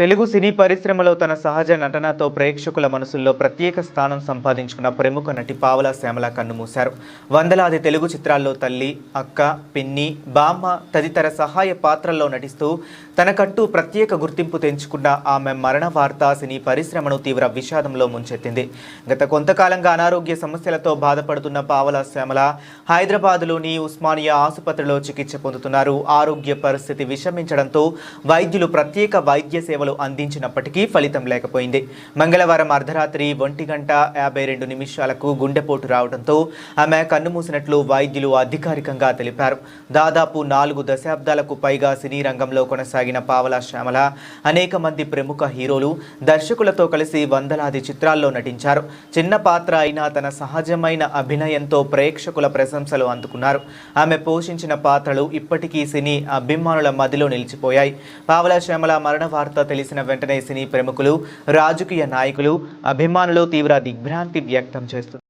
తెలుగు సినీ పరిశ్రమలో తన సహజ నటనతో ప్రేక్షకుల మనసుల్లో ప్రత్యేక స్థానం సంపాదించుకున్న ప్రముఖ నటి పావలా శ్యామల కన్నుమూశారు. వందలాది తెలుగు చిత్రాల్లో తల్లి, అక్క, పిన్ని, బామ్మ తదితర సహాయ పాత్రల్లో నటిస్తూ తనకంటూ ప్రత్యేక గుర్తింపు తెంచుకున్న ఆమె మరణ వార్త సినీ పరిశ్రమను తీవ్ర విషాదంలో ముంచెత్తింది. గత కొంతకాలంగా అనారోగ్య సమస్యలతో బాధపడుతున్న పావలా శ్యామల హైదరాబాద్లోని ఉస్మానియా ఆసుపత్రిలో చికిత్స పొందుతున్నారు. ఆరోగ్య పరిస్థితి విషమించడంతో వైద్యులు ప్రత్యేక వైద్య సేవలు అందించినప్పటికీ ఫలితం లేకపోయింది. మంగళవారం అర్ధరాత్రి 1:52 గుండెపోటు రావడంతో ఆమె కన్నుమూసినట్లు వైద్యులు అధికారికంగా తెలిపారు. దాదాపు 4 దశాబ్దాలకు పైగా సినీ రంగంలో కొనసాగిన పావలా శ్యామల అనేక మంది ప్రముఖ హీరోలు, దర్శకులతో కలిసి వందలాది చిత్రాల్లో నటించారు. చిన్న పాత్ర అయినా తన సహజమైన అభినయంతో ప్రేక్షకుల ప్రశంసలు అందుకున్నారు. ఆమె పోషించిన పాత్రలు ఇప్పటికీ సినీ అభిమానుల మదిలో నిలిచిపోయాయి. పావలా శ్యామల మరణ వార్త తెలిసిన వెంటనే సినీ ప్రముఖులు, రాజకీయ నాయకులు, అభిమానులు తీవ్ర దిగ్భ్రాంతి వ్యక్తం చేస్తున్నారు.